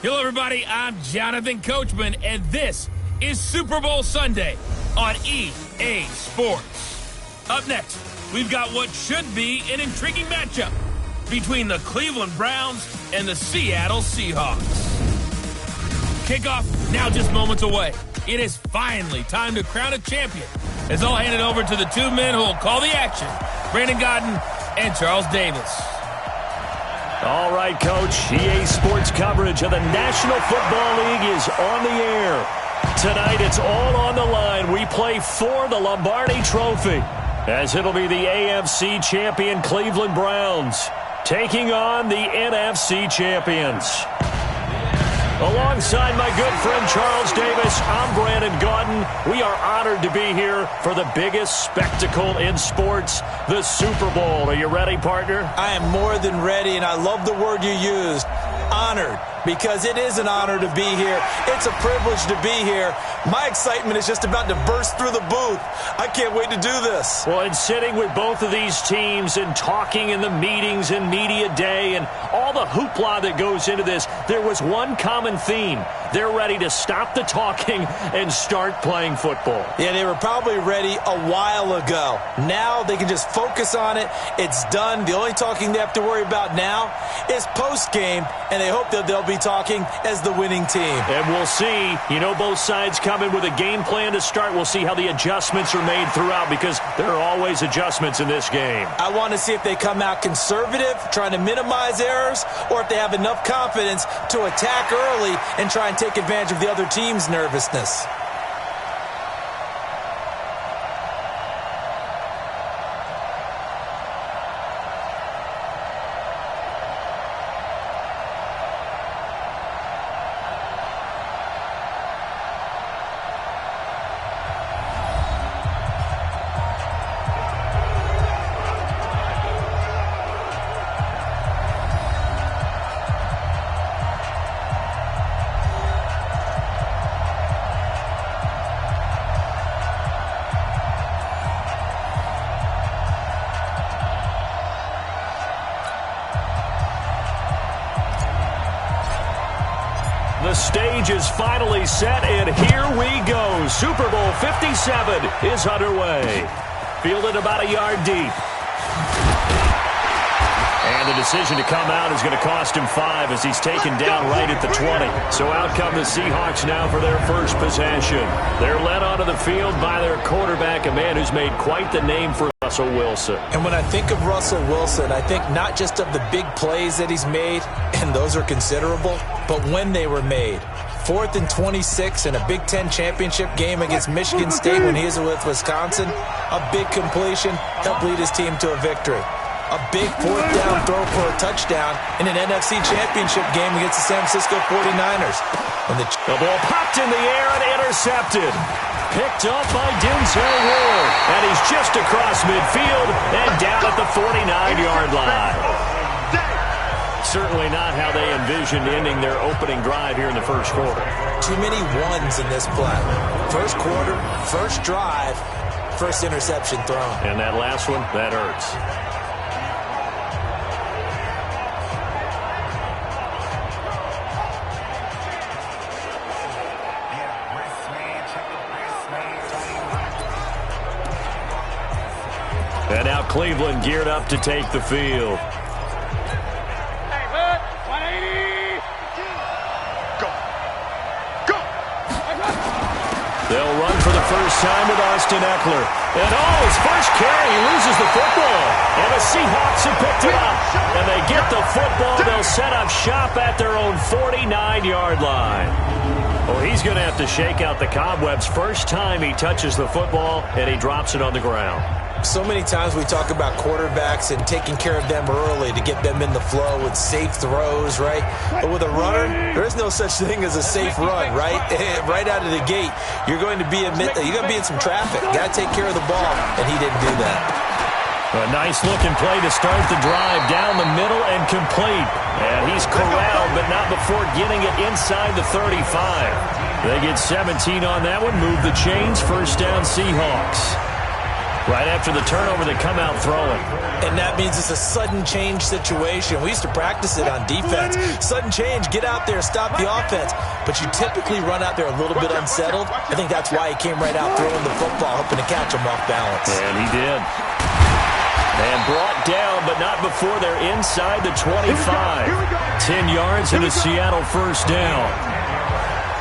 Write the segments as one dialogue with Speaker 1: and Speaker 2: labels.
Speaker 1: Hello, everybody. I'm Jonathan Coachman, and this is Super Bowl Sunday on EA Sports. Up next, we've got what should be an intriguing matchup between the Cleveland Browns and the Seattle Seahawks. Kickoff now just moments away. It is finally time to crown a champion, as I'll hand it over to the two men who will call the action, Brandon Godden and Charles Davis.
Speaker 2: All right, Coach. EA Sports coverage of the National Football League is on the air. Tonight, it's all on the line. We play for the Lombardi Trophy, as it'll be the AFC champion Cleveland Browns taking on the NFC champions. Alongside my good friend Charles Davis, I'm Brandon Godden. We are honored to be here for the biggest spectacle in sports, the Super Bowl. Are you ready, partner?
Speaker 3: I am more than ready, and I love the word you used, honored, because it is an honor to be here. It's a privilege to be here. My excitement is just about to burst through the booth. I can't wait to do this.
Speaker 2: Well, and sitting with both of these teams and talking in the meetings and media day and all the hoopla that goes into this, there was one common theme. They're ready to stop the talking and start playing football.
Speaker 3: Yeah, they were probably ready a while ago. Now they can just focus on it. It's done. The only talking they have to worry about now is post-game, and they hope that they'll be talking as the winning team.
Speaker 2: And we'll see. You know, both sides come in with a game plan to start. We'll see how the adjustments are made throughout, because there are always adjustments in this game.
Speaker 3: I want to see if they come out conservative, trying to minimize errors, or if they have enough confidence to attack early and try and take advantage of the other team's nervousness.
Speaker 2: The stage is finally set, and here we go. Super Bowl 57 is underway. Fielded about a yard deep. And the decision to come out is going to cost him 5 as he's taken down right at the 20. So out come the Seahawks now for their first possession. They're led onto the field by their quarterback, a man who's made quite the name for Russell Wilson.
Speaker 3: And when I think of Russell Wilson, I think not just of the big plays that he's made, and those are considerable, but when they were made. 4th and 26 in a Big Ten championship game against Michigan State when he was with Wisconsin. A big completion helped lead his team to a victory. A big 4th down throw for a touchdown in an NFC championship game against the San Francisco 49ers. And the
Speaker 2: ball popped in the air and intercepted. Picked up by Denzel Ward. And he's just across midfield and down at the 49-yard line. Certainly not how they envisioned ending their opening drive here in the first quarter.
Speaker 3: Too many ones in this play. First quarter, first drive, first interception thrown.
Speaker 2: And that last one, that hurts. And now Cleveland geared up to take the field. They'll run for the first time with Austin Eckler. And his first carry, he loses the football. And the Seahawks have picked it up. And they get the football. They'll set up shop at their own 49-yard line. Oh, he's going to have to shake out the cobwebs. First time he touches the football, and he drops it on the ground.
Speaker 3: So many times we talk about quarterbacks and taking care of them early to get them in the flow with safe throws, right? But with a runner, there is no such thing as a safe run, right? Right out of the gate, you're going to be in some traffic. Got to take care of the ball, and he didn't do that.
Speaker 2: A nice-looking play to start the drive down the middle and complete. And he's corralled, but not before getting it inside the 35. They get 17 on that one, move the chains, first down Seahawks. Right after the turnover, they come out throwing.
Speaker 3: And that means it's a sudden change situation. We used to practice it on defense. Sudden change, get out there, stop the offense. But you typically run out there a little bit unsettled. I think that's why he came right out throwing the football, hoping to catch him off balance.
Speaker 2: And he did. And brought down, but not before they're inside the 25. 10 yards and a Seattle first down.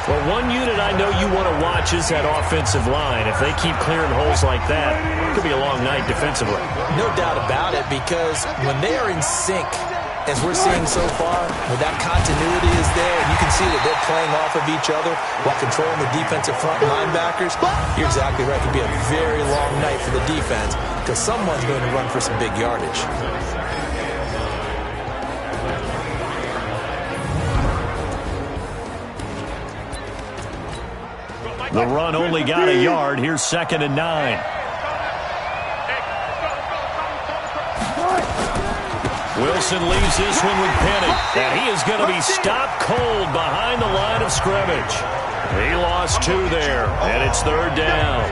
Speaker 2: Well, one unit I know you want to watch is that offensive line. If they keep clearing holes like that, it could be a long night defensively.
Speaker 3: No doubt about it, because when they are in sync, as we're seeing so far, when that continuity is there, and you can see that they're playing off of each other while controlling the defensive front linebackers, you're exactly right. It could be a very long night for the defense, because someone's going to run for some big yardage.
Speaker 2: The run only got a yard. Here's 2nd and 9. Wilson leaves this one with Penny. And he is going to be stopped cold behind the line of scrimmage. He lost 2 there, and it's 3rd down.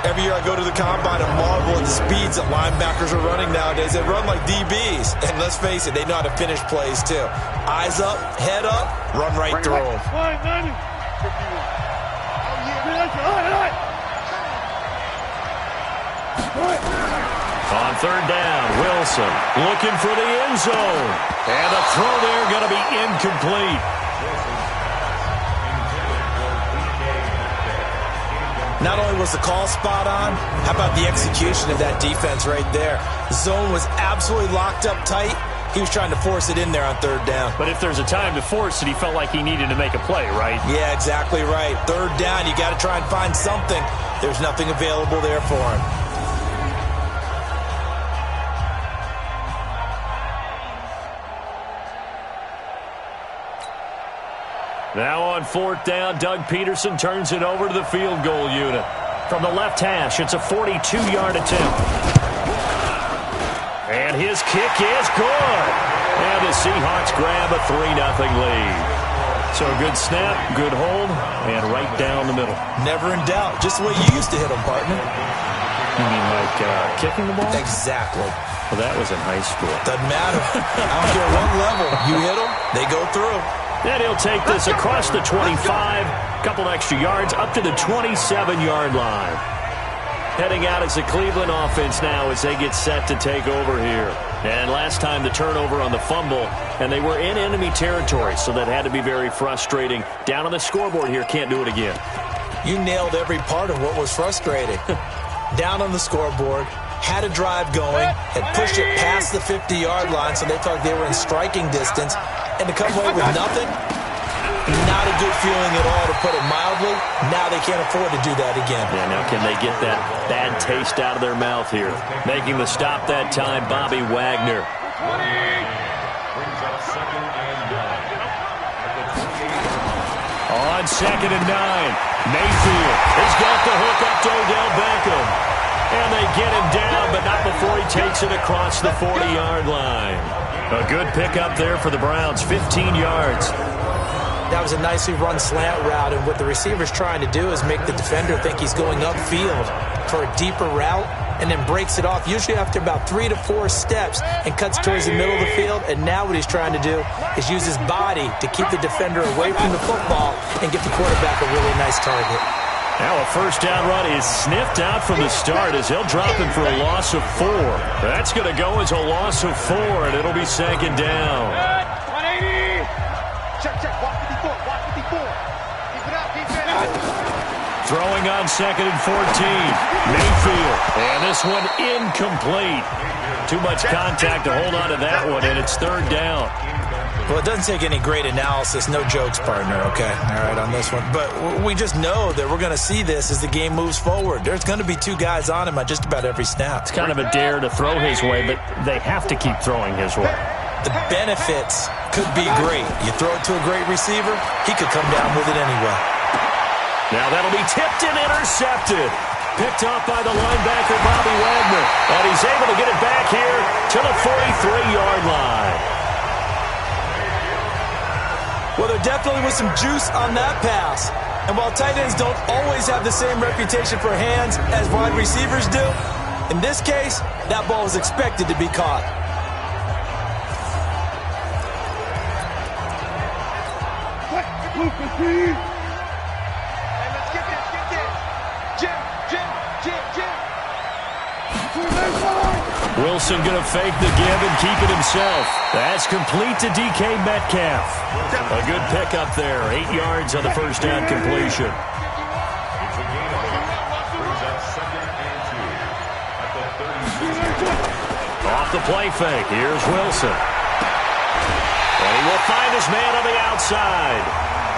Speaker 3: Every year I go to the combine and marvel at the speeds that linebackers are running nowadays. They run like DBs. And let's face it, they know how to finish plays too. Eyes up, head up, run right through them.
Speaker 2: On 3rd down, Wilson looking for the end zone. And the throw there going to be incomplete.
Speaker 3: Not only was the call spot on, how about the execution of that defense right there? The zone was absolutely locked up tight. He was trying to force it in there on 3rd down.
Speaker 2: But if there's a time to force it, he felt like he needed to make a play, right?
Speaker 3: Yeah, exactly right. 3rd down, you got to try and find something. There's nothing available there for him.
Speaker 2: Now on 4th down, Doug Peterson turns it over to the field goal unit. From the left hash, it's a 42-yard attempt. And his kick is good. And the Seahawks grab a 3-0 lead. So a good snap, good hold, and right down the middle.
Speaker 3: Never in doubt. Just the way you used to hit them, partner.
Speaker 2: You mean like kicking the ball?
Speaker 3: Exactly.
Speaker 2: Well, that was in high school.
Speaker 3: Doesn't matter. I don't care what level. You hit them, they go through.
Speaker 2: Then he'll take this across the 25, couple extra yards, up to the 27-yard line. Heading out as the Cleveland offense now as they get set to take over here. And last time the turnover on the fumble, and they were in enemy territory, so that had to be very frustrating. Down on the scoreboard here, can't do it again.
Speaker 3: You nailed every part of what was frustrating. Down on the scoreboard, had a drive going, had pushed it past the 50-yard line, so they thought they were in striking distance, and to come away with nothing, not a good feeling at all, to put it mildly. Now they can't afford to do that again.
Speaker 2: Yeah, now can they get that bad taste out of their mouth here? Making the stop that time, Bobby Wagner. On 2nd and 9, Mayfield has got the hook up to Odell Beckham. And they get him down, but not before he takes it across the 40-yard line. A good pickup there for the Browns, 15 yards.
Speaker 3: That was a nicely run slant route, and what the receiver's trying to do is make the defender think he's going upfield for a deeper route, and then breaks it off, usually after about 3 to 4 steps, and cuts towards the middle of the field. And now what he's trying to do is use his body to keep the defender away from the football and get the quarterback a really nice target.
Speaker 2: Now a first down run is sniffed out from the start as they'll drop him for a loss of 4. That's going to go as a loss of 4, and it'll be 2nd down.
Speaker 4: 180. Check. Watch 54. Keep it up, defense.
Speaker 2: Throwing on 2nd and 14. Mayfield. And this one incomplete. Too much contact to hold on to that one, and it's 3rd down.
Speaker 3: Well, it doesn't take any great analysis. No jokes, partner, okay? All right, on this one. But we just know that we're going to see this as the game moves forward. There's going to be 2 guys on him on just about every snap.
Speaker 2: It's kind of a dare to throw his way, but they have to keep throwing his way.
Speaker 3: The benefits could be great. You throw it to a great receiver, he could come down with it anyway.
Speaker 2: Now that'll be tipped and intercepted. Picked off by the linebacker, Bobby Wagner. And he's able to get it back here to the 43-yard line.
Speaker 3: Well, there definitely was some juice on that pass. And while tight ends don't always have the same reputation for hands as wide receivers do, In this case, that ball was expected to be caught.
Speaker 4: Hey, let's get this. Jim.
Speaker 2: Wilson going to fake the give and keep it himself. That's complete to DK Metcalf. A good pickup there. 8 yards on the first down completion. Off the play fake. Here's Wilson. And he will find his man on the outside.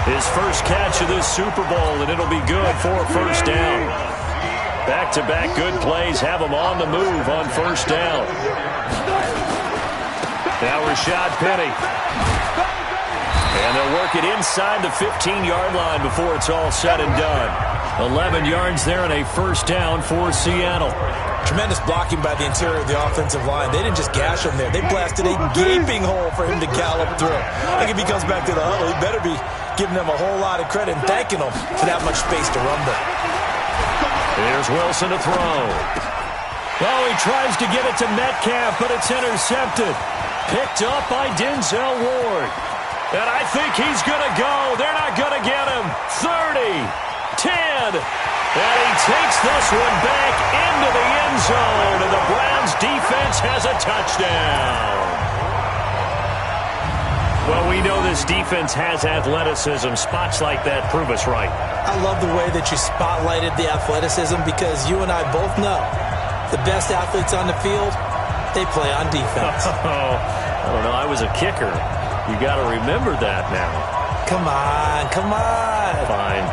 Speaker 2: His first catch of this Super Bowl, and it'll be good for a first down. Back-to-back good plays have him on the move on first down. Now Rashad Penny. And they'll work it inside the 15-yard line before it's all said and done. 11 yards there and a first down for Seattle.
Speaker 3: Tremendous blocking by the interior of the offensive line. They didn't just gash him there. They blasted a gaping hole for him to gallop through. I think if he comes back to the huddle, he better be giving them a whole lot of credit and thanking them for that much space to rumble.
Speaker 2: Here's Wilson to throw. Oh, he tries to get it to Metcalf, but it's intercepted. Picked up by Denzel Ward. And I think he's going to go. They're not going to get him. 30, 10. And he takes this one back into the end zone. And the Browns defense has a touchdown. Well, we know this defense has athleticism. Spots like that prove us right.
Speaker 3: I love the way that you spotlighted the athleticism because you and I both know the best athletes on the field, they play on defense.
Speaker 2: I don't know. I was a kicker. You got to remember that now.
Speaker 3: Come on.
Speaker 2: Fine.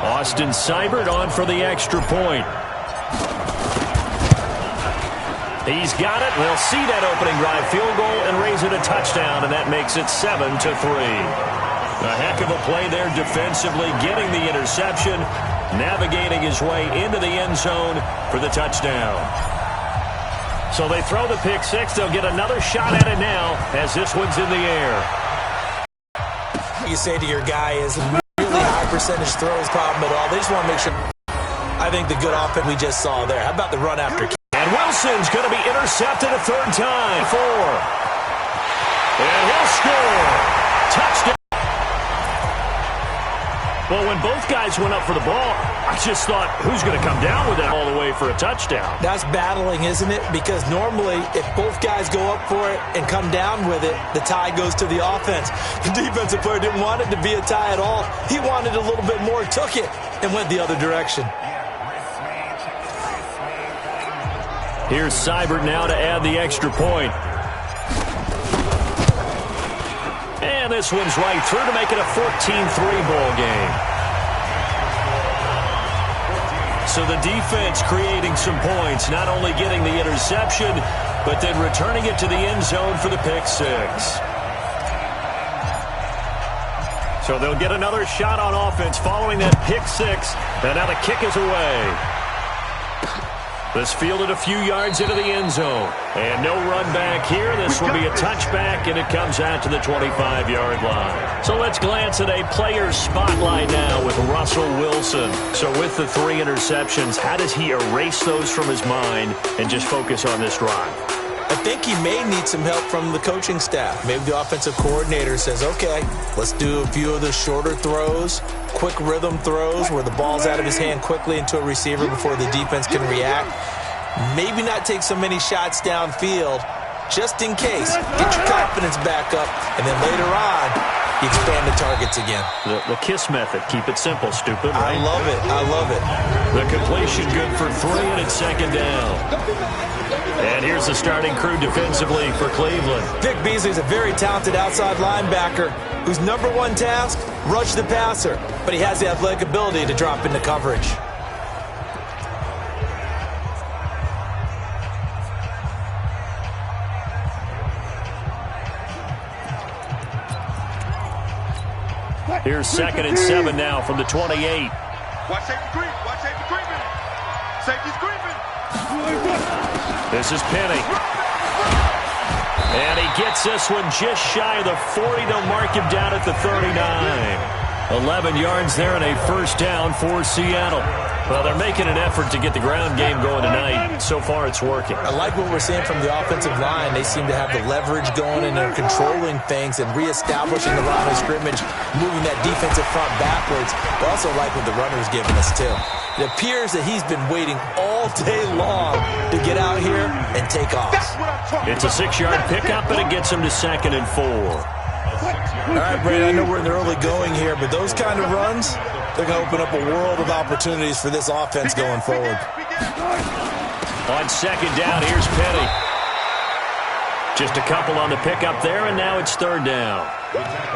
Speaker 2: Austin Seibert on for the extra point. He's got it. They'll see that opening drive field goal and raise it a touchdown, and that makes it 7-3. A heck of a play there defensively, getting the interception, navigating his way into the end zone for the touchdown. So they throw the pick six. They'll get another shot at it now as this one's in the air.
Speaker 3: You say to your guy is really high percentage throws problem at all. They just want to make sure. I think the good offense we just saw there. How about the run after?
Speaker 2: And Wilson's going to be intercepted a third time. 4. And he'll score. Touchdown. Well, when both guys went up for the ball, I just thought, who's going to come down with that all the way for a touchdown?
Speaker 3: That's battling, isn't it? Because normally, if both guys go up for it and come down with it, the tie goes to the offense. The defensive player didn't want it to be a tie at all. He wanted a little bit more, took it, and went the other direction.
Speaker 2: Here's Seibert now to add the extra point. And this one's right through to make it a 14-3 ball game. So the defense creating some points, not only getting the interception, but then returning it to the end zone for the pick six. So they'll get another shot on offense following that pick six, and now the kick is away. This fielded a few yards into the end zone. And no run back here. This will be a touchback, and it comes out to the 25-yard line. So let's glance at a player's spotlight now with Russell Wilson. So with the 3 interceptions, how does he erase those from his mind and just focus on this drive?
Speaker 3: I think he may need some help from the coaching staff. Maybe the offensive coordinator says, okay, let's do a few of the shorter throws, quick rhythm throws where the ball's out of his hand quickly into a receiver before the defense can react. Maybe not take so many shots downfield just in case. Get your confidence back up, and then later on, you expand the targets again.
Speaker 2: The KISS method. Keep it simple, stupid, right?
Speaker 3: I love it. I love it.
Speaker 2: The completion good for 3, and it's second down. And here's the starting crew defensively for Cleveland.
Speaker 3: Vic Beasley's a very talented outside linebacker whose #1 task, rush the passer. But he has the athletic ability to drop into coverage.
Speaker 2: Here's 2nd and 7 now from the 28.
Speaker 4: Watch safety creep. Watch safety creeping. Safety's creeping.
Speaker 2: This is Penny. And he gets this one just shy of the 40. They'll mark him down at the 39. 11 yards there and a first down for Seattle. Well, they're making an effort to get the ground game going tonight. So far, it's working.
Speaker 3: I like what we're seeing from the offensive line. They seem to have the leverage going, and they're controlling things and reestablishing the line of scrimmage, moving that defensive front backwards. I also like what the runner's giving us, too. It appears that he's been waiting all day long to get out here and take off.
Speaker 2: It's a 6-yard pickup, and it gets him to 2nd and 4.
Speaker 3: All right, Brady, I know we're in the early going here, but those kind of runs, they're going to open up a world of opportunities for this offense going forward.
Speaker 2: On 2nd down, here's Penny. Just a couple on the pickup there, and now it's 3rd down.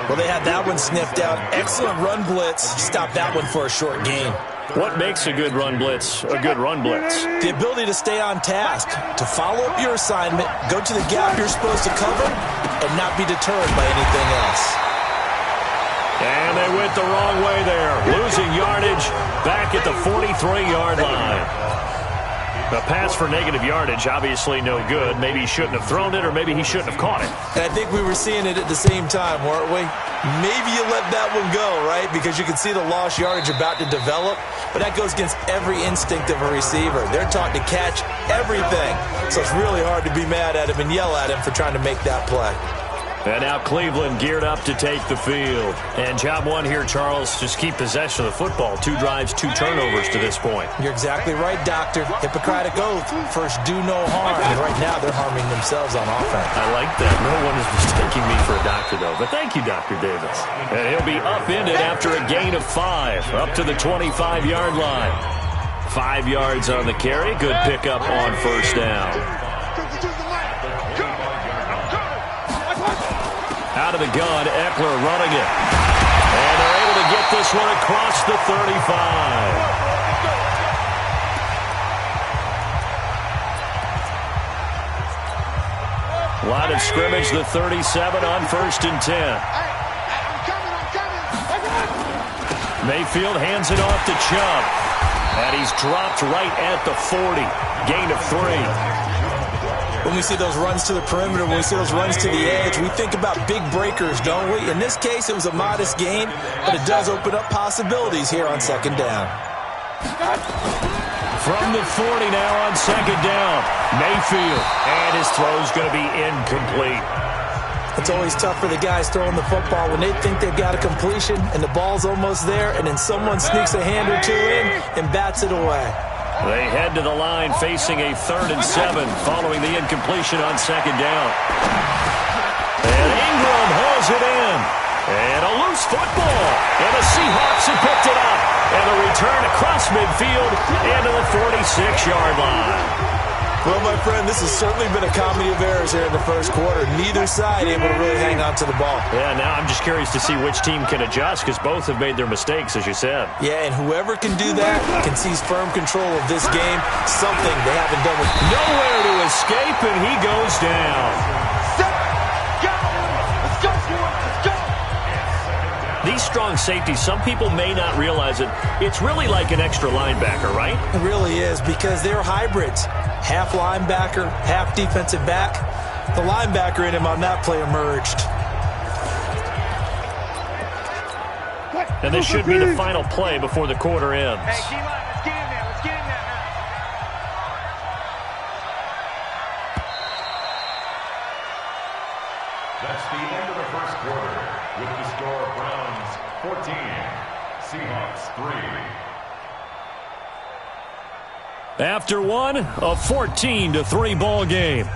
Speaker 3: Well, they had that one sniffed out. Excellent run blitz. Stop that one for a short gain.
Speaker 2: What makes a good run blitz a good run blitz?
Speaker 3: The ability to stay on task, to follow up your assignment, go to the gap you're supposed to cover, and not be deterred by anything else.
Speaker 2: And they went the wrong way there. Losing yardage back at the 43-yard line. The pass for negative yardage, obviously no good. Maybe he shouldn't have thrown it, or maybe he shouldn't have caught it.
Speaker 3: And I think we were seeing it at the same time, weren't we? Maybe you let that one go, right? Because you can see the lost yardage about to develop. But that goes against every instinct of a receiver. They're taught to catch everything. So it's really hard to be mad at him and yell at him for trying to make that play.
Speaker 2: And now Cleveland geared up to take the field. And job one here, Charles, just keep possession of the football. 2 drives, 2 turnovers to this point.
Speaker 3: You're exactly right, Doctor. Hippocratic oath. First, do no harm. And right now, they're harming themselves on offense.
Speaker 2: I like that. No one is mistaking me for a doctor, though. But thank you, Dr. Davis. And he'll be upended after a gain of 5, up to the 25-yard line. 5 yards on the carry. Good pickup on first down. Out of the gun, Eckler running it. And they're able to get this one across the 35. Line of scrimmage, the 37 on 1st and 10. Mayfield hands it off to Chubb. And he's dropped right at the 40. Gain of 3.
Speaker 3: When we see those runs to the perimeter, when we see those runs to the edge, we think about big breakers, don't we? In this case, it was a modest gain, but it does open up possibilities here on 2nd down.
Speaker 2: From the 40 now on 2nd down, Mayfield, and his throw's going to be incomplete.
Speaker 3: It's always tough for the guys throwing the football when they think they've got a completion and the ball's almost there, and then someone sneaks a hand or 2 in and bats it away.
Speaker 2: They head to the line facing a 3rd and 7 following the incompletion on 2nd down. And Ingram hauls it in. And a loose football. And the Seahawks have picked it up. And a return across midfield into the 46-yard line.
Speaker 3: Well, my friend, this has certainly been a comedy of errors here in the first quarter. Neither side able to really hang on to the ball.
Speaker 2: Yeah, now I'm just curious to see which team can adjust because both have made their mistakes, as you said.
Speaker 3: Yeah, and whoever can do that can seize firm control of this game, something they haven't done with.
Speaker 2: Nowhere to escape, and he goes down.
Speaker 4: Let's go for it. Let's go.
Speaker 2: These strong safeties, some people may not realize it. It's really like an extra linebacker, right?
Speaker 3: It really is because they're hybrids. Half linebacker, half defensive back. The linebacker in him on that play emerged.
Speaker 2: And this should be the final play before the quarter ends.
Speaker 4: Hey, G-line, let's get in there. Let's get in there now.
Speaker 5: That's the end of the first quarter with the score Browns 14, Seahawks 3.
Speaker 2: After one, a 14-3 ball game.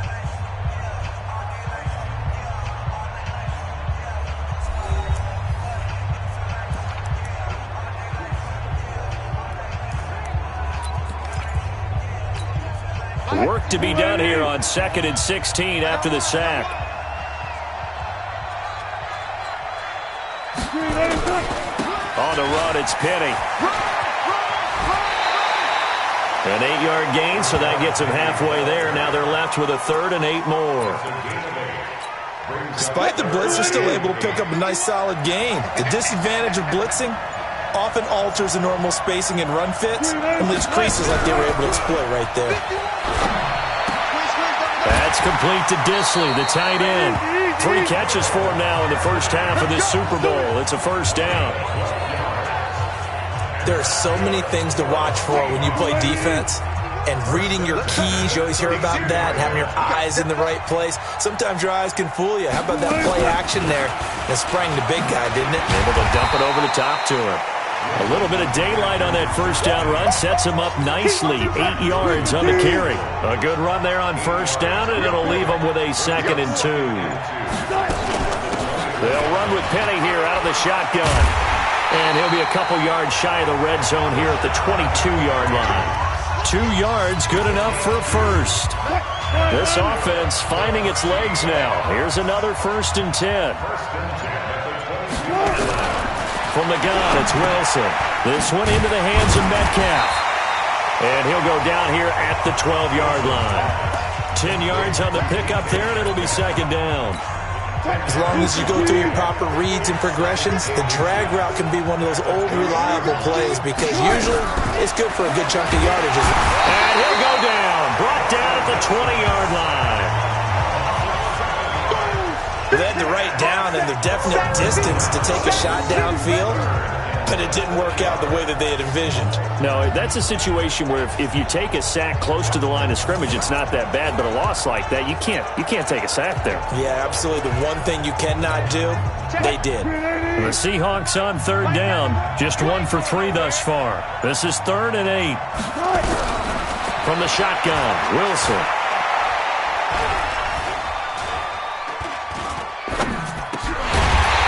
Speaker 2: Work to be done here on 2nd and 16 after the sack. On the run, it's Penny. An 8-yard gain, so that gets them halfway there. Now they're left with a 3rd and 8 more.
Speaker 3: Despite the blitz, they're still able to pick up a nice, solid gain. The disadvantage of blitzing often alters the normal spacing and run fits and leaves creases like they were able to exploit right there.
Speaker 2: That's It's complete to Disley, the tight end. 3 catches for him now in the first half of this Super Bowl. It's a first down.
Speaker 3: There are so many things to watch for when you play defense. And reading your keys, you always hear about that, and having your eyes in the right place. Sometimes your eyes can fool you. How about that play action there? It sprang the big guy, didn't it?
Speaker 2: Able to dump it over the top to him. A little bit of daylight on that first down run sets him up nicely. 8 yards on the carry. A good run there on first down, and it'll leave him with a 2nd and 2. They'll run with Penny here out of the shotgun. And he'll be a couple yards shy of the red zone here at the 22-yard line. 2 yards, good enough for a first. This offense finding its legs now. Here's another 1st and 10. From the gun, it's Wilson. This one into the hands of Metcalf. And he'll go down here at the 12-yard line. 10 yards on the pickup there, and it'll be 2nd down.
Speaker 3: As long as you go through your proper reads and progressions, the drag route can be one of those old reliable plays because usually it's good for a good chunk of yardages.
Speaker 2: And he'll go down. Brought down at the 20-yard line.
Speaker 3: They had the right down and the definite distance to take a shot downfield, but it didn't work out the way that they had envisioned.
Speaker 2: No, that's a situation where if you take a sack close to the line of scrimmage, it's not that bad, but a loss like that, you can't take a sack there.
Speaker 3: Yeah, absolutely. The one thing you cannot do, they did.
Speaker 2: The Seahawks on 3rd down, just 1 for 3 thus far. This is 3rd and 8. From the shotgun, Wilson.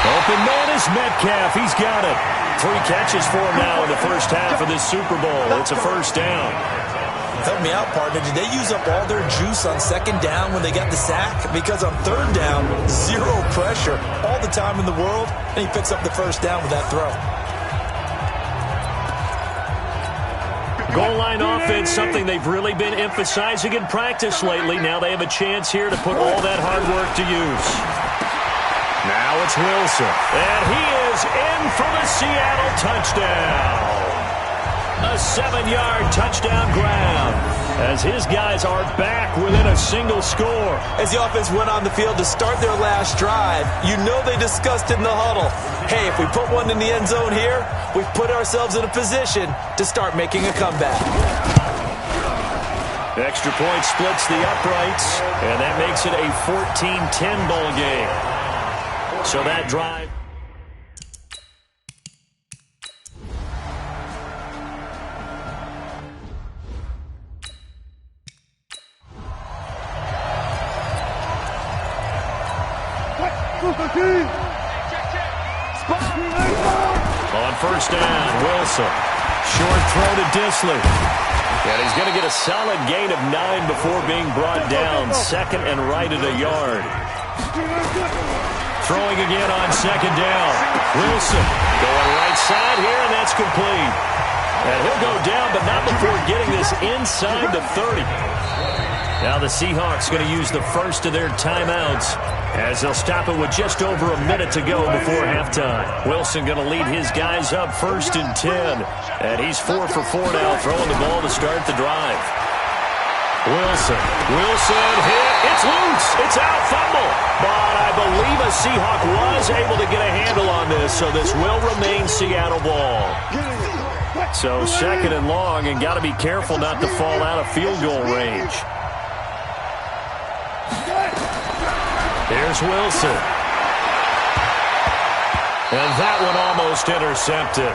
Speaker 2: Open man is Metcalf. He's got it. 3 catches for him now in the first half of this Super Bowl. It's a first down.
Speaker 3: Help me out, partner. Did they use up all their juice on 2nd down when they got the sack? Because on 3rd down, 0 pressure, all the time in the world, and he picks up the first down with that throw.
Speaker 2: Goal line offense, something they've really been emphasizing in practice lately. Now they have a chance here to put all that hard work to use. Now it's Wilson, and he is in for the Seattle touchdown. A 7-yard touchdown grab as his guys are back within a single score.
Speaker 3: As the offense went on the field to start their last drive, you know they discussed in the huddle, hey, if we put one in the end zone here, we've put ourselves in a position to start making a comeback.
Speaker 2: Extra point splits the uprights, and that makes it a 14-10 ball game. So that drive. On first down, Wilson. Short throw to Disley. And he's going to get a solid gain of 9 before being brought down. 2nd and right at a yard. Throwing again on 2nd down. Wilson going right side here, and that's complete. And he'll go down, but not before getting this inside the 30. Now the Seahawks going to use the first of their timeouts as they'll stop it with just over a minute to go before halftime. Wilson going to lead his guys up 1st and 10. And he's 4 for 4 now, throwing the ball to start the drive. Wilson hit. It's loose. It's out. Fumble. But I believe a Seahawk was able to get a handle on this, so this will remain Seattle ball. So 2nd and long, and got to be careful not to fall out of field goal range. Here's Wilson. And that one almost intercepted.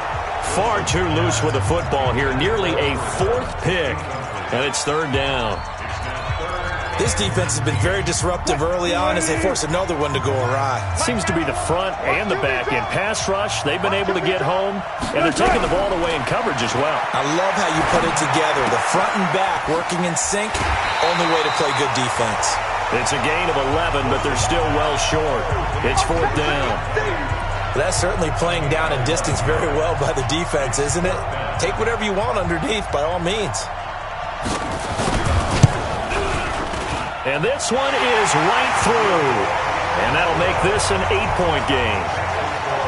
Speaker 2: Far too loose with the football here. Nearly a 4th pick. And it's 3rd down.
Speaker 3: This defense has been very disruptive early on as they force another one to go awry.
Speaker 2: Seems to be the front and the back end. Pass rush, they've been able to get home, and they're taking the ball away in coverage as well.
Speaker 3: I love how you put it together. The front and back working in sync, only way to play good defense.
Speaker 2: It's a gain of 11, but they're still well short. It's 4th down.
Speaker 3: That's certainly playing down in distance very well by the defense, isn't it? Take whatever you want underneath, by all means.
Speaker 2: And this one is right through. And that'll make this an 8-point game.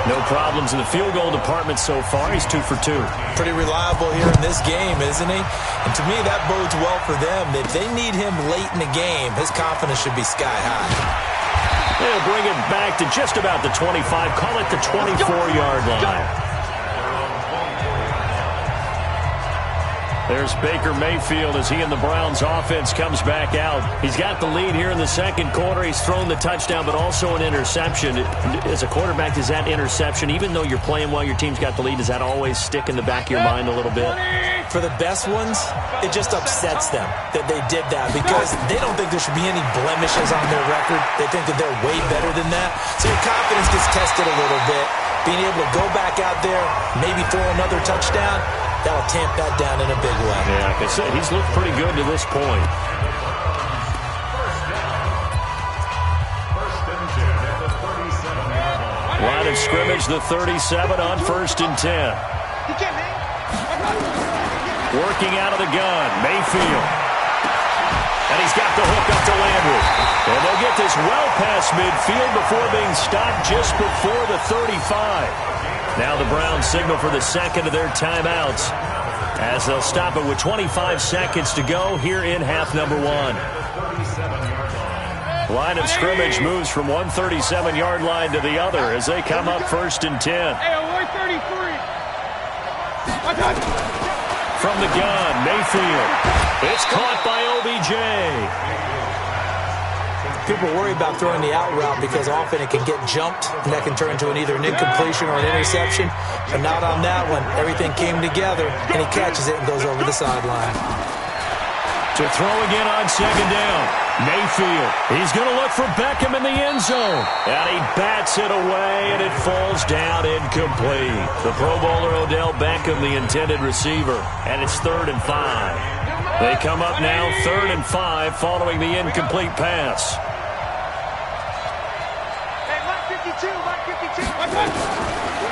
Speaker 2: No problems in the field goal department so far. He's 2 for 2.
Speaker 3: Pretty reliable here in this game, isn't he? And to me, that bodes well for them. If they need him late in the game, his confidence should be sky high.
Speaker 2: They'll bring it back to just about the 25. Call it the 24-yard line. There's Baker Mayfield as he and the Browns offense comes back out. He's got the lead here in the second quarter. He's thrown the touchdown, but also an interception. As a quarterback, does that interception, even though you're playing while your team's got the lead, does that always stick in the back of your mind a little bit?
Speaker 3: For the best ones, it just upsets them that they did that because they don't think there should be any blemishes on their record. They think that they're way better than that. So your confidence gets tested a little bit. Being able to go back out there, maybe throw another touchdown, that'll tamp that down in a big way.
Speaker 2: Yeah, like I said, he's looked pretty good to this point. Line of scrimmage, the 37 on 1st and 10. Working out of the gun, Mayfield. And he's got the hook up to Landry. And they'll get this well past midfield before being stopped just before the 35. Now the Browns signal for the second of their timeouts as they'll stop it with 25 seconds to go here in half number 1. Line of scrimmage moves from one 37-yard line to the other as they come up 1st and 10. From the gun, Mayfield. It's caught by OBJ.
Speaker 3: People worry about throwing the out route because often it can get jumped, and that can turn into either an incompletion or an interception. But not on that one. Everything came together, and he catches it and goes over the sideline.
Speaker 2: To throw again on second down. Mayfield. He's going to look for Beckham in the end zone. And he bats it away, and it falls down incomplete. The Pro Bowler Odell Beckham, the intended receiver. And it's 3rd and 5. They come up now 3rd and 5 following the incomplete pass.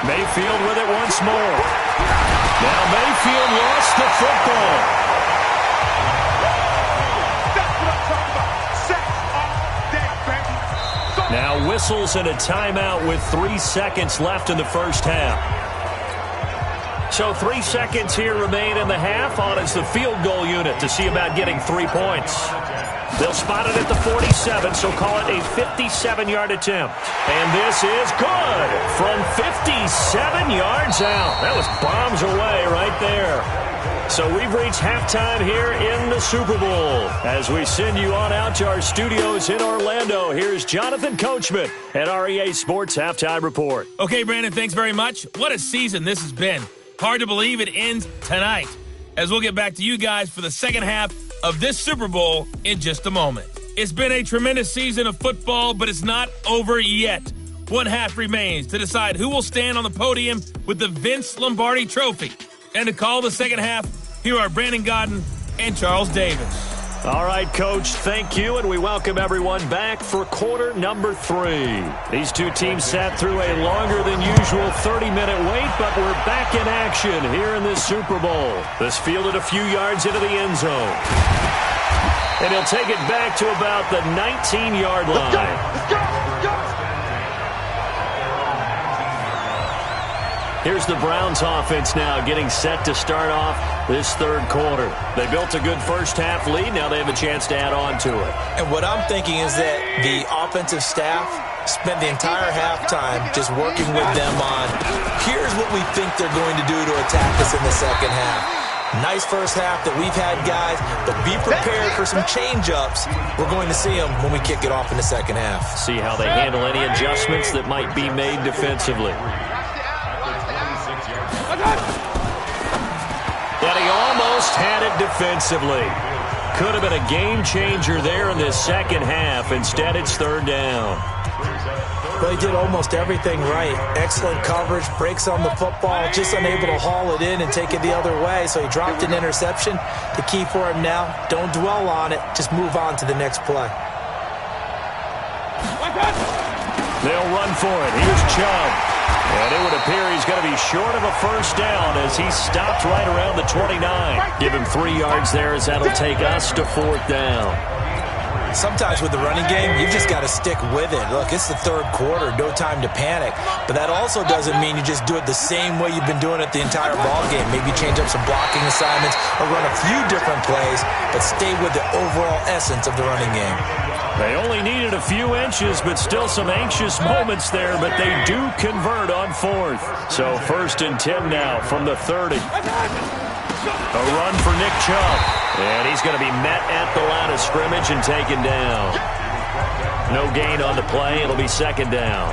Speaker 2: Mayfield with it once more. Now Mayfield lost the football. Now whistles and a timeout with 3 seconds left in the first half. So 3 seconds here remain in the half. On is the field goal unit to see about getting 3 points. They'll spot it at the 47, so call it a 57-yard attempt. And this is good from 57 yards out. That was bombs away right there. So we've reached halftime here in the Super Bowl. As we send you on out to our studios in Orlando, here's Jonathan Coachman at REA Sports Halftime Report.
Speaker 1: Okay, Brandon, thanks very much. What a season this has been. Hard to believe it ends tonight, as we'll get back to you guys for the second half of this Super Bowl in just a moment. It's been a tremendous season of football, but it's not over yet. One half remains to decide who will stand on the podium with the Vince Lombardi Trophy. And to call the second half, here are Brandon Godden and Charles Davis.
Speaker 2: All right, Coach, thank you, and we welcome everyone back for quarter number 3. These two teams sat through a longer than usual 30-minute wait, but we're back in action here in this Super Bowl. This fielded a few yards into the end zone. And he'll take it back to about the 19-yard line.
Speaker 4: Let's go!
Speaker 2: Here's the Browns offense now getting set to start off this third quarter. They built a good first half lead. Now they have a chance to add on to it.
Speaker 3: And what I'm thinking is that the offensive staff spent the entire halftime just working with them on, here's what we think they're going to do to attack us in the second half. Nice first half that we've had, guys, but be prepared for some change-ups. We're going to see them when we kick it off in the second half.
Speaker 2: See how they handle any adjustments that might be made defensively. But he almost had it defensively. Could have been a game changer there in this second half. Instead, it's third down.
Speaker 3: Well, he did almost everything right. Excellent coverage, breaks on the football, just unable to haul it in and take it the other way. So he dropped an interception. The key for him now, don't dwell on it. Just move on to the next play.
Speaker 2: They'll run for it. Here's Chubb. And it would appear he's going to be short of a first down as he stopped right around the 29. Give him 3 yards there as that'll take us to fourth down.
Speaker 3: Sometimes with the running game, you've just got to stick with it. Look, it's the third quarter, no time to panic. But that also doesn't mean you just do it the same way you've been doing it the entire ball game. Maybe change up some blocking assignments or run a few different plays, but stay with the overall essence of the running game.
Speaker 2: They only needed a few inches, but still some anxious moments there, but they do convert on fourth. So 1st and 10 now from the 30. A run for Nick Chubb. And he's going to be met at the line of scrimmage and taken down. No gain on the play. It'll be 2nd down.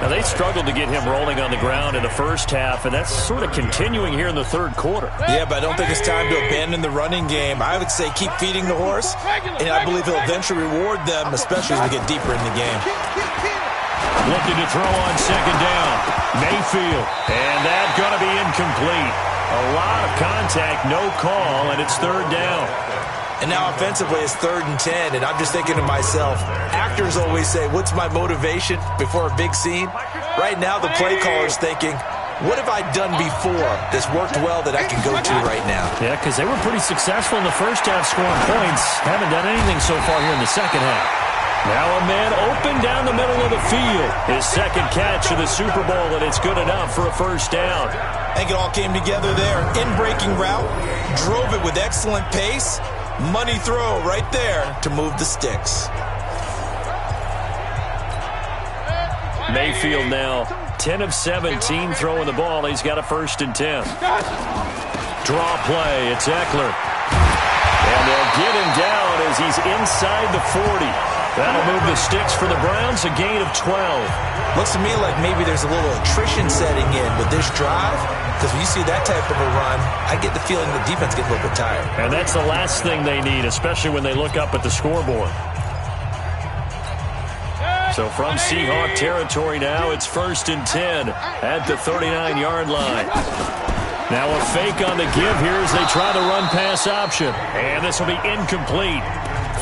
Speaker 2: Now, they struggled to get him rolling on the ground in the first half, and that's sort of continuing here in the third quarter.
Speaker 3: Yeah, but I don't think it's time to abandon the running game. I would say keep feeding the horse, and I believe he'll eventually reward them, especially as we get deeper in the game.
Speaker 2: Looking to throw on 2nd down. Mayfield. And that's going to be incomplete. A lot of contact, no call, and it's 3rd down.
Speaker 3: And now offensively it's 3rd and 10, and I'm just thinking to myself, actors always say, what's my motivation before a big scene? Right now the play caller's thinking, what have I done before that's worked well that I can go to right now?
Speaker 2: Yeah, because they were pretty successful in the first half scoring points. Haven't done anything so far here in the second half. Now a man open down the middle of the field. His 2nd catch of the Super Bowl, and it's good enough for a 1st down.
Speaker 3: I think it all came together there. In-breaking route, drove it with excellent pace. Money throw right there to move the sticks.
Speaker 2: Mayfield now 10 of 17 throwing the ball. He's got a 1st and 10. Draw play. It's Eckler. And they'll get him down as he's inside the 40. That'll move the sticks for the Browns, a gain of 12.
Speaker 3: Looks to me like maybe there's a little attrition setting in with this drive, because when you see that type of a run, I get the feeling the defense gets a little bit tired.
Speaker 2: And that's the last thing they need, especially when they look up at the scoreboard. So from Seahawk territory now, it's 1st and 10 at the 39-yard line. Now a fake on the give here as they try the run-pass option. And this will be incomplete.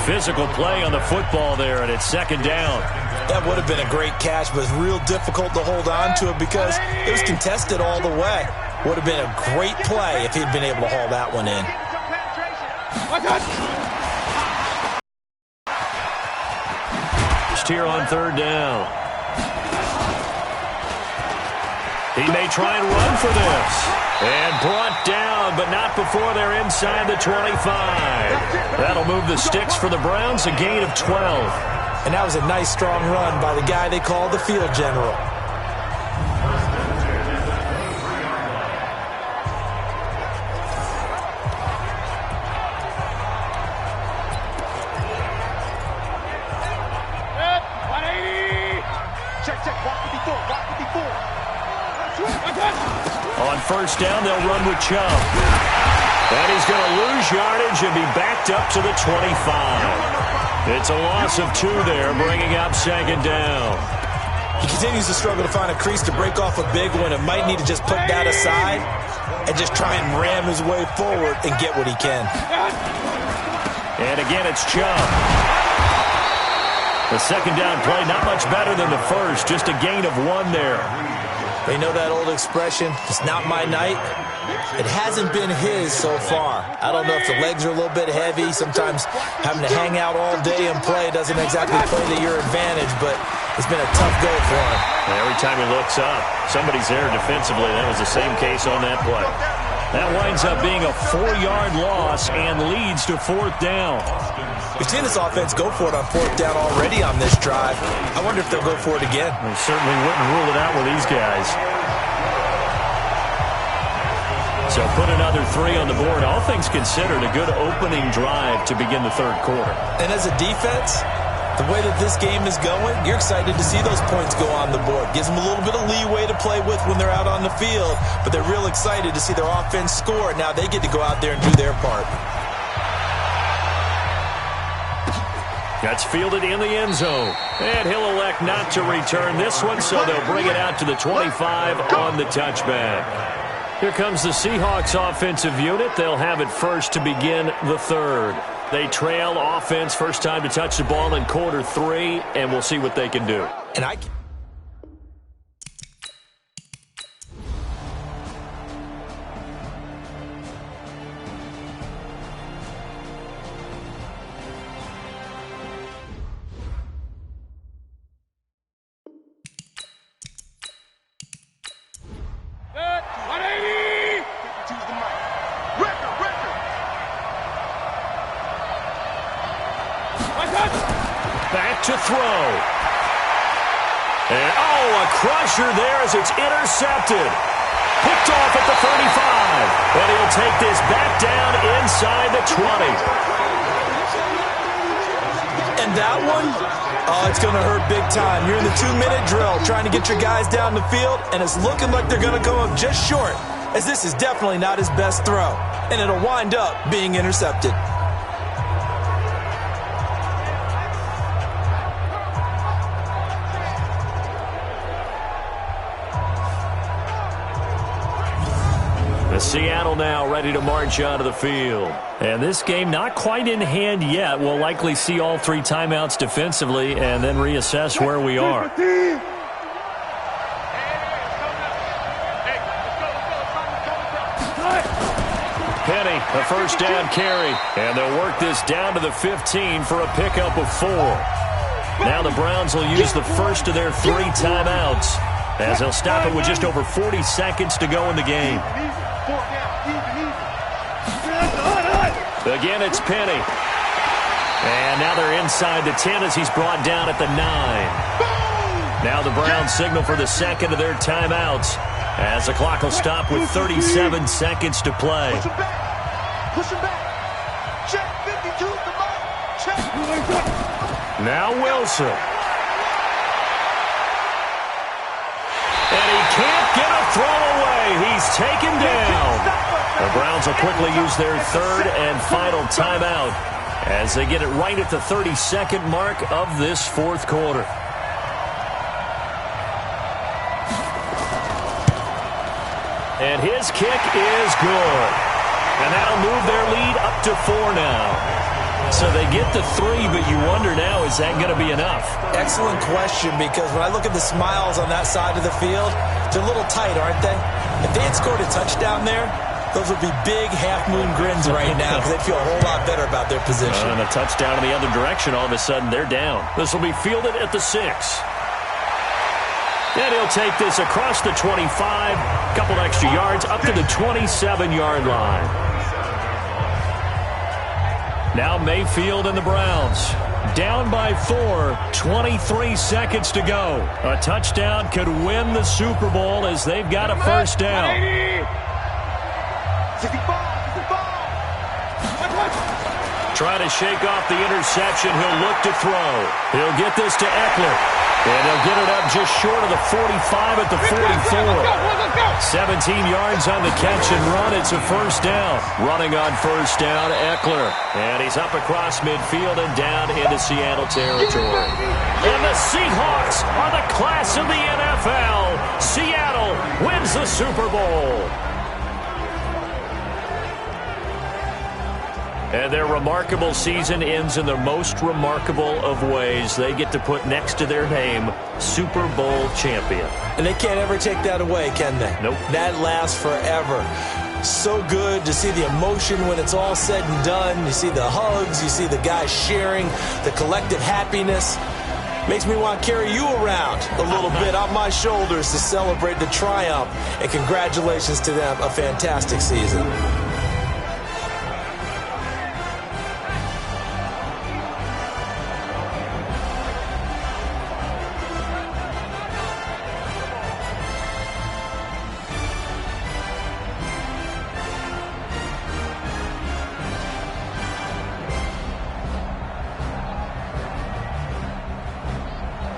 Speaker 2: Physical play on the football there, and it's 2nd down.
Speaker 3: That would have been a great catch, but it's real difficult to hold on to it because it was contested all the way. Would have been a great play if he'd been able to haul that one in.
Speaker 2: Just here on 3rd down. He may try and run for this. And brought down, but not before they're inside the 25. That'll move the sticks for the Browns, a gain of 12.
Speaker 3: And that was a nice, strong run by the guy they call the field general.
Speaker 2: On 1st down, they'll run with Chubb. And he's going to lose yardage and be backed up to the 25. It's a loss of 2 there, bringing up 2nd down.
Speaker 3: He continues to struggle to find a crease to break off a big one and might need to just put that aside and just try and ram his way forward and get what he can.
Speaker 2: And again, it's Chubb. The 2nd down play, not much better than the first, just a gain of 1 there.
Speaker 3: They know that old expression, it's not my night. It hasn't been his so far. I don't know if the legs are a little bit heavy. Sometimes having to hang out all day and play doesn't exactly play to your advantage, but it's been a tough go for him.
Speaker 2: Every time he looks up, somebody's there defensively. That was the same case on that play. That winds up being a 4-yard loss and leads to 4th down.
Speaker 3: We've seen this offense go for it on 4th down already on this drive. I wonder if they'll go for it again.
Speaker 2: They certainly wouldn't rule it out with these guys. So put another 3 on the board. All things considered, a good opening drive to begin the 3rd quarter.
Speaker 3: And as a defense, the way that this game is going, you're excited to see those points go on the board. Gives them a little bit of leeway to play with when they're out on the field, but they're real excited to see their offense score. Now they get to go out there and do their part.
Speaker 2: That's fielded in the end zone. And he'll elect not to return this one, so they'll bring it out to the 25 on the touchback. Here comes the Seahawks offensive unit. They'll have it first to begin the 3rd. They trail offense first time to touch the ball in quarter 3, and we'll see what they can do.
Speaker 3: And
Speaker 2: Back to throw. And, a crusher there as it's intercepted. Picked off at the 35. And he'll take this back down inside the 20.
Speaker 3: And that one, it's going to hurt big time. You're in the 2-minute drill trying to get your guys down the field, and it's looking like they're going to come up just short, as this is definitely not his best throw, and it'll wind up being intercepted.
Speaker 2: Seattle now ready to march onto the field. And this game not quite in hand yet. We'll likely see all 3 timeouts defensively and then reassess where we are. Penny, a first down carry. And they'll work this down to the 15 for a pickup of 4. Now the Browns will use the first of their 3 timeouts, as they'll stop it with just over 40 seconds to go in the game. Again, it's Penny. And now they're inside the 10 as he's brought down at the 9. Now the Browns signal for the second of their timeouts, as the clock will stop with 37 seconds to play.
Speaker 4: Push him back. Push him back. Check 52. Come on. Check.
Speaker 2: Now Wilson. And he can't get a throw away. He's taken down. The Browns will quickly use their 3rd and final timeout as they get it right at the 32nd mark of this 4th quarter. And his kick is good. And that'll move their lead up to 4 now. So they get the 3, but you wonder now, is that going to be enough?
Speaker 3: Excellent question, because when I look at the smiles on that side of the field, they're a little tight, aren't they? If they had scored a touchdown there, those would be big half-moon grins right now, because they'd feel a whole lot better about their position.
Speaker 2: And a touchdown in the other direction, all of a sudden they're down. This will be fielded at the 6. And he'll take this across the 25, a couple extra yards, up to the 27-yard line. Now Mayfield and the Browns down by 4, 23 seconds to go. A touchdown could win the Super Bowl as they've got a first down. Trying to shake off the interception. He'll look to throw. He'll get this to Eckler. And he'll get it up just short of the 45 at the 44. 17 yards on the catch and run. It's a first down. Running on first down, Eckler. And he's up across midfield and down into Seattle territory. And the Seahawks are the class of the NFL. Seattle wins the Super Bowl. And their remarkable season ends in the most remarkable of ways. They get to put next to their name, Super Bowl champion.
Speaker 3: And they can't ever take that away, can they?
Speaker 2: Nope.
Speaker 3: That lasts forever. So good to see the emotion when it's all said and done. You see the hugs, you see the guys sharing, the collective happiness. Makes me want to carry you around a little bit on my shoulders to celebrate the triumph. And congratulations to them, a fantastic season.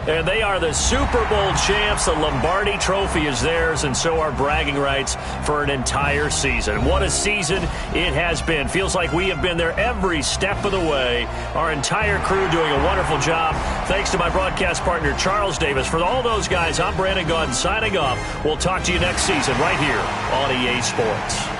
Speaker 2: And they are the Super Bowl champs. The Lombardi Trophy is theirs, and so are bragging rights for an entire season. What a season it has been. Feels like we have been there every step of the way. Our entire crew doing a wonderful job. Thanks to my broadcast partner, Charles Davis. For all those guys, I'm Brandon Gaudin signing off. We'll talk to you next season right here on EA Sports.